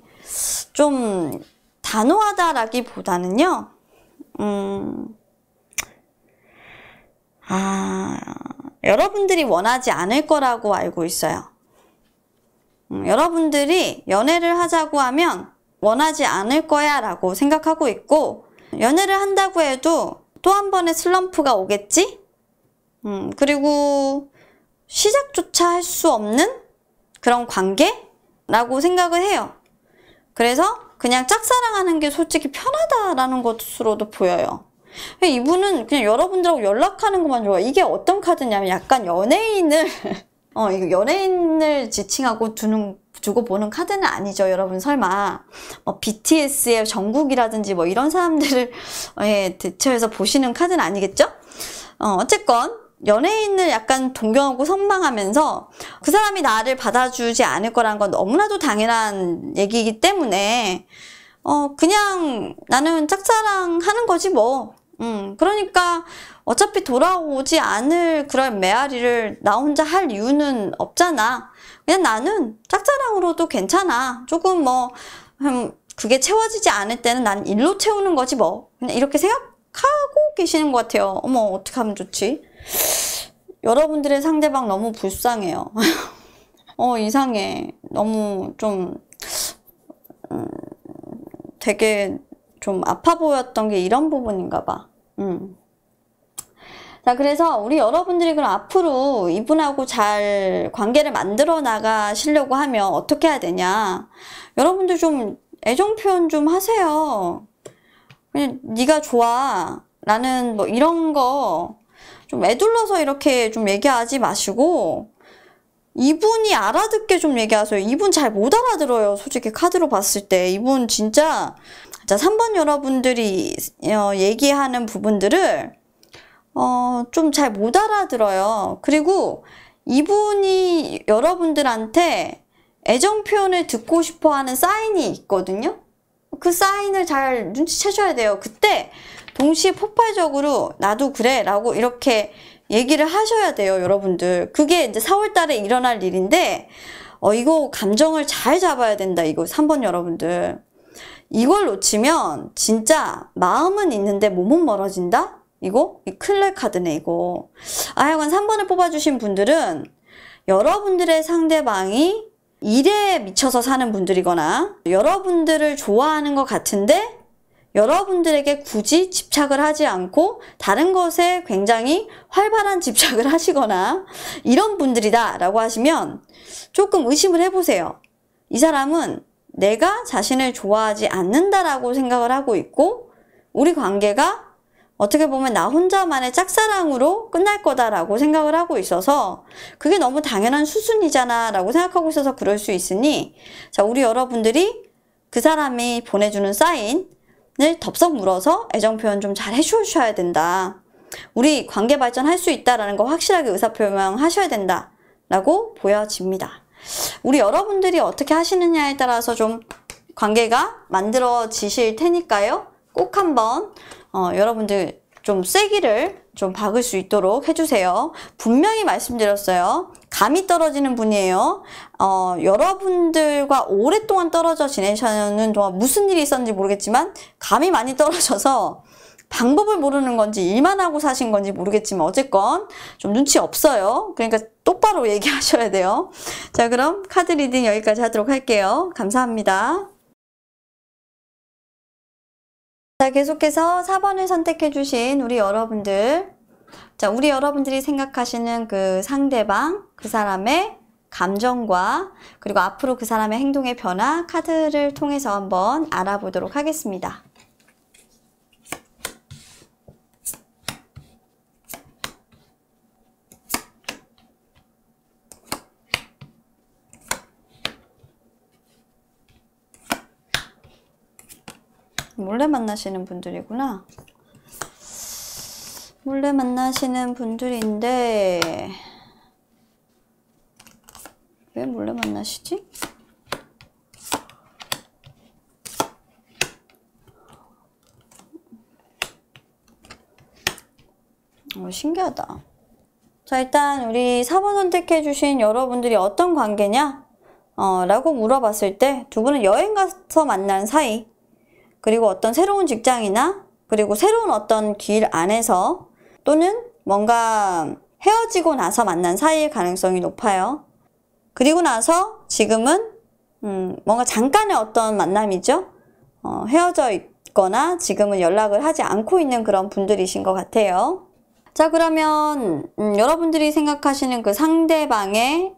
좀 단호하다라기보다는요, 여러분들이 원하지 않을 거라고 알고 있어요. 여러분들이 연애를 하자고 하면 원하지 않을 거야 라고 생각하고 있고, 연애를 한다고 해도 또 한 번의 슬럼프가 오겠지? 그리고 시작조차 할 수 없는 그런 관계라고 생각을 해요. 그래서 그냥 짝사랑하는 게 솔직히 편하다라는 것으로도 보여요. 이분은 그냥 여러분들하고 연락하는 것만 좋아요. 이게 어떤 카드냐면 약간 연예인을 이거 연예인을 지칭하고 두고 보는 카드는 아니죠, 여러분. 설마 BTS의 정국이라든지 뭐 이런 사람들을 대처해서 보시는 카드는 아니겠죠? 어쨌건 연예인을 약간 동경하고 선망하면서 그 사람이 나를 받아주지 않을 거라는 건 너무나도 당연한 얘기이기 때문에 그냥 나는 짝사랑하는 거지 뭐. 그러니까 어차피 돌아오지 않을 그런 메아리를 나 혼자 할 이유는 없잖아. 그냥 나는 짝사랑으로도 괜찮아. 조금 그게 채워지지 않을 때는 난 일로 채우는 거지 뭐. 그냥 이렇게 생각하고 계시는 것 같아요. 어머, 어떻게 하면 좋지? 여러분들의 상대방 너무 불쌍해요. 이상해. 너무 좀 되게 좀 아파 보였던 게 이런 부분인가 봐. 자, 그래서 우리 여러분들이 그럼 앞으로 이분하고 잘 관계를 만들어 나가시려고 하면 어떻게 해야 되냐? 여러분들 좀 애정 표현 좀 하세요. 그냥 네가 좋아 라는 뭐 이런 거 좀 애둘러서 이렇게 좀 얘기하지 마시고, 이분이 알아듣게 좀 얘기하세요. 이분 잘 못 알아들어요. 솔직히 카드로 봤을 때 이분 진짜 3번 여러분들이 얘기하는 부분들을 좀 잘 못 알아들어요. 그리고 이분이 여러분들한테 애정 표현을 듣고 싶어 하는 사인이 있거든요. 그 사인을 잘 눈치채셔야 돼요. 그때 동시에 폭발적으로 나도 그래 라고 이렇게 얘기를 하셔야 돼요, 여러분들. 그게 이제 4월 달에 일어날 일인데 이거 감정을 잘 잡아야 된다, 이거 3번 여러분들. 이걸 놓치면 진짜 마음은 있는데 몸은 멀어진다? 이거? 이 큰일 날 카드네, 이거. 하여간 3번을 뽑아주신 분들은 여러분들의 상대방이 일에 미쳐서 사는 분들이거나 여러분들을 좋아하는 것 같은데 여러분들에게 굳이 집착을 하지 않고 다른 것에 굉장히 활발한 집착을 하시거나 이런 분들이다 라고 하시면 조금 의심을 해보세요. 이 사람은 내가 자신을 좋아하지 않는다라고 생각을 하고 있고 우리 관계가 어떻게 보면 나 혼자만의 짝사랑으로 끝날 거다라고 생각을 하고 있어서 그게 너무 당연한 수순이잖아 라고 생각하고 있어서 그럴 수 있으니 자, 우리 여러분들이 그 사람이 보내주는 사인을 덥석 물어서 애정 표현 좀 잘 해주셔야 된다. 우리 관계 발전할 수 있다라는 거 확실하게 의사표명 하셔야 된다 라고 보여집니다. 우리 여러분들이 어떻게 하시느냐에 따라서 좀 관계가 만들어지실 테니까요. 꼭 한번 여러분들 좀 세기를 좀 박을 수 있도록 해주세요. 분명히 말씀드렸어요. 감이 떨어지는 분이에요. 여러분들과 오랫동안 떨어져 지내시는 동안 무슨 일이 있었는지 모르겠지만 감이 많이 떨어져서 방법을 모르는 건지 일만 하고 사신 건지 모르겠지만 어쨌건 좀 눈치 없어요. 그러니까 똑바로 얘기하셔야 돼요. 자, 그럼 카드 리딩 여기까지 하도록 할게요. 감사합니다. 자, 계속해서 4번을 선택해 주신 우리 여러분들. 자, 우리 여러분들이 생각하시는 그 상대방, 그 사람의 감정과 그리고 앞으로 그 사람의 행동의 변화 카드를 통해서 한번 알아보도록 하겠습니다. 몰래 만나시는 분들이구나. 몰래 만나시는 분들인데 왜 몰래 만나시지? 신기하다. 자, 일단 우리 4번 선택해 주신 여러분들이 어떤 관계냐? 라고 물어봤을 때 두 분은 여행 가서 만난 사이, 그리고 어떤 새로운 직장이나 그리고 새로운 어떤 길 안에서 또는 뭔가 헤어지고 나서 만난 사이일 가능성이 높아요. 그리고 나서 지금은 뭔가 잠깐의 어떤 만남이죠. 헤어져 있거나 지금은 연락을 하지 않고 있는 그런 분들이신 것 같아요. 자, 그러면 여러분들이 생각하시는 그 상대방의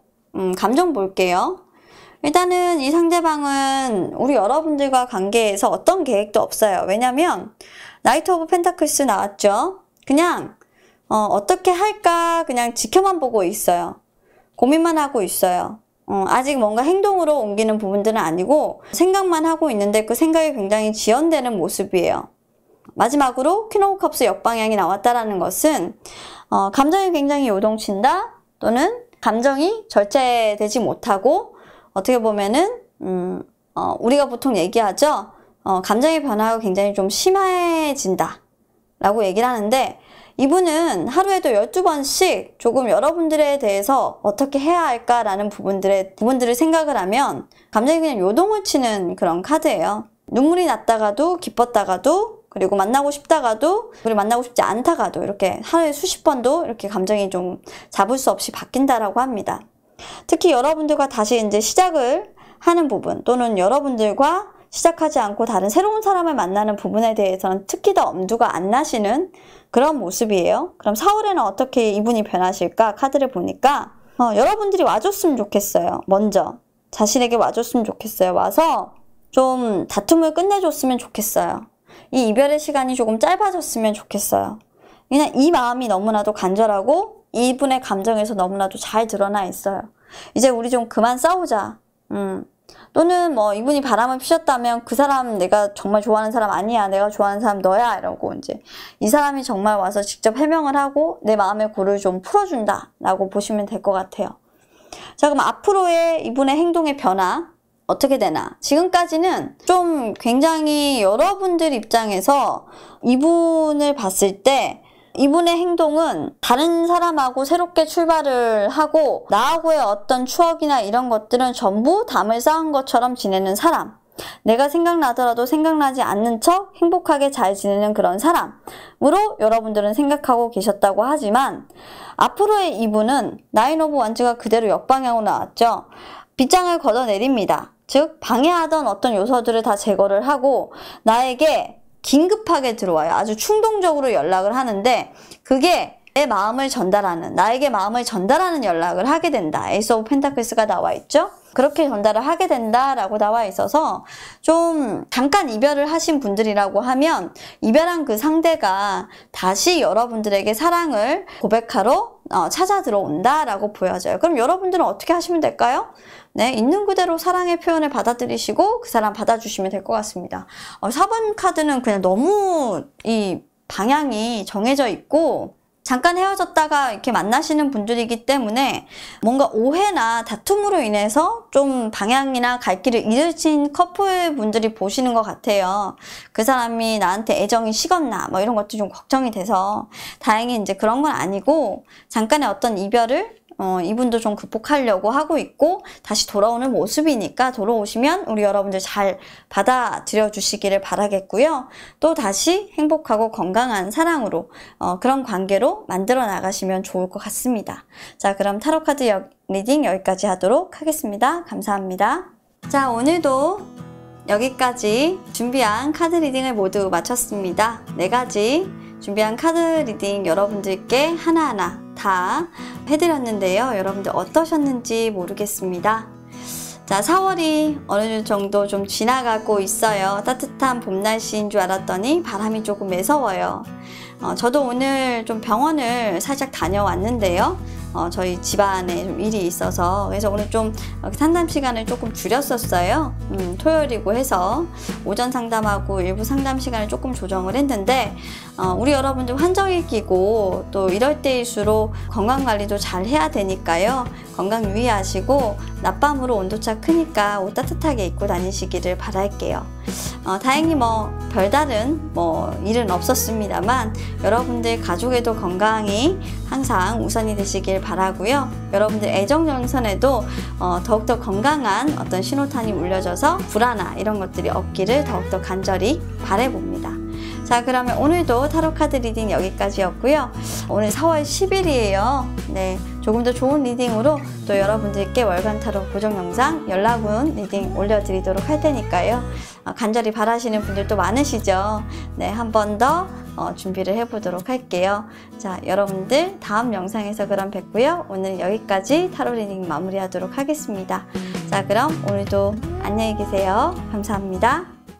감정 볼게요. 일단은 이 상대방은 우리 여러분들과 관계에서 어떤 계획도 없어요. 왜냐면 나이트 오브 펜타클스 나왔죠. 그냥 어떻게 할까 그냥 지켜만 보고 있어요. 고민만 하고 있어요. 아직 뭔가 행동으로 옮기는 부분들은 아니고 생각만 하고 있는데 그 생각이 굉장히 지연되는 모습이에요. 마지막으로 퀸 오브 컵스 역방향이 나왔다라는 것은 감정이 굉장히 요동친다 또는 감정이 절제되지 못하고 어떻게 보면은 우리가 보통 얘기하죠. 감정의 변화가 굉장히 좀 심해진다 라고 얘기를 하는데 이분은 하루에도 12번씩 조금 여러분들에 대해서 어떻게 해야 할까라는 부분들을 생각을 하면 감정이 그냥 요동을 치는 그런 카드예요. 눈물이 났다가도 기뻤다가도 그리고 만나고 싶다가도 그리고 만나고 싶지 않다가도 이렇게 하루에 수십 번도 이렇게 감정이 좀 잡을 수 없이 바뀐다라고 합니다. 특히 여러분들과 다시 이제 시작을 하는 부분 또는 여러분들과 시작하지 않고 다른 새로운 사람을 만나는 부분에 대해서는 특히 더 엄두가 안 나시는 그런 모습이에요. 그럼 4월에는 어떻게 이분이 변하실까? 카드를 보니까 여러분들이 와줬으면 좋겠어요. 먼저 자신에게 와줬으면 좋겠어요. 와서 좀 다툼을 끝내줬으면 좋겠어요. 이 이별의 시간이 조금 짧아졌으면 좋겠어요. 그냥 이 마음이 너무나도 간절하고 이분의 감정에서 너무나도 잘 드러나 있어요. 이제 우리 좀 그만 싸우자. 또는 뭐 이분이 바람을 피셨다면 그 사람 내가 정말 좋아하는 사람 아니야. 내가 좋아하는 사람 너야. 이러고 이제 이 사람이 정말 와서 직접 해명을 하고 내 마음의 골을 좀 풀어준다 라고 보시면 될 것 같아요. 자, 그럼 앞으로의 이분의 행동의 변화 어떻게 되나? 지금까지는 좀 굉장히 여러분들 입장에서 이분을 봤을 때 이분의 행동은 다른 사람하고 새롭게 출발을 하고 나하고의 어떤 추억이나 이런 것들은 전부 담을 쌓은 것처럼 지내는 사람, 내가 생각나더라도 생각나지 않는 척 행복하게 잘 지내는 그런 사람으로 여러분들은 생각하고 계셨다고 하지만 앞으로의 이분은 나인 오브 원즈가 그대로 역방향으로 나왔죠. 빗장을 걷어내립니다. 즉 방해하던 어떤 요소들을 다 제거를 하고 나에게 긴급하게 들어와요. 아주 충동적으로 연락을 하는데 그게 내 마음을 전달하는, 나에게 마음을 전달하는 연락을 하게 된다. 에이스 오브 펜타클스가 나와 있죠. 그렇게 전달을 하게 된다라고 나와 있어서 좀 잠깐 이별을 하신 분들이라고 하면 이별한 그 상대가 다시 여러분들에게 사랑을 고백하러 찾아 들어온다라고 보여져요. 그럼 여러분들은 어떻게 하시면 될까요? 네, 있는 그대로 사랑의 표현을 받아들이시고 그 사람 받아주시면 될 것 같습니다. 4번 카드는 그냥 너무 이 방향이 정해져 있고 잠깐 헤어졌다가 이렇게 만나시는 분들이기 때문에 뭔가 오해나 다툼으로 인해서 좀 방향이나 갈 길을 잃으신 커플분들이 보시는 것 같아요. 그 사람이 나한테 애정이 식었나 뭐 이런 것도 좀 걱정이 돼서 다행히 이제 그런 건 아니고 잠깐의 어떤 이별을 이분도 좀 극복하려고 하고 있고 다시 돌아오는 모습이니까 돌아오시면 우리 여러분들 잘 받아들여 주시기를 바라겠고요. 또 다시 행복하고 건강한 사랑으로 그런 관계로 만들어 나가시면 좋을 것 같습니다. 자, 그럼 타로카드 리딩 여기까지 하도록 하겠습니다. 감사합니다. 자, 오늘도 여기까지 준비한 카드 리딩을 모두 마쳤습니다. 4가지 준비한 카드 리딩 여러분들께 하나하나 다 해드렸는데요. 여러분들 어떠셨는지 모르겠습니다. 자, 4월이 어느 정도 좀 지나가고 있어요. 따뜻한 봄 날씨인 줄 알았더니 바람이 조금 매서워요. 저도 오늘 좀 병원을 살짝 다녀왔는데요. 저희 집안에 좀 일이 있어서 그래서 오늘 좀 상담 시간을 조금 줄였었어요. 토요일이고 해서 오전 상담하고 일부 상담 시간을 조금 조정을 했는데 우리 여러분들 환절기 끼고 또 이럴 때일수록 건강관리도 잘 해야 되니까요. 건강 유의하시고 낮밤으로 온도차 크니까 옷 따뜻하게 입고 다니시기를 바랄게요. 다행히 뭐 별다른 일은 없었습니다만 여러분들 가족에도 건강이 항상 우선이 되시길 바라고요. 여러분들 애정전선에도 더욱더 건강한 어떤 신호탄이 울려져서 불안함 이런 것들이 없기를 더욱더 간절히 바라봅니다. 자, 그러면 오늘도 타로카드 리딩 여기까지였고요. 오늘 4월 10일이에요. 네, 조금 더 좋은 리딩으로 또 여러분들께 월간 타로 고정 영상 연락운 리딩 올려드리도록 할 테니까요. 간절히 바라시는 분들도 많으시죠. 네, 한 번 더 준비를 해보도록 할게요. 자, 여러분들 다음 영상에서 그럼 뵙고요. 오늘 여기까지 타로 리딩 마무리하도록 하겠습니다. 자, 그럼 오늘도 안녕히 계세요. 감사합니다.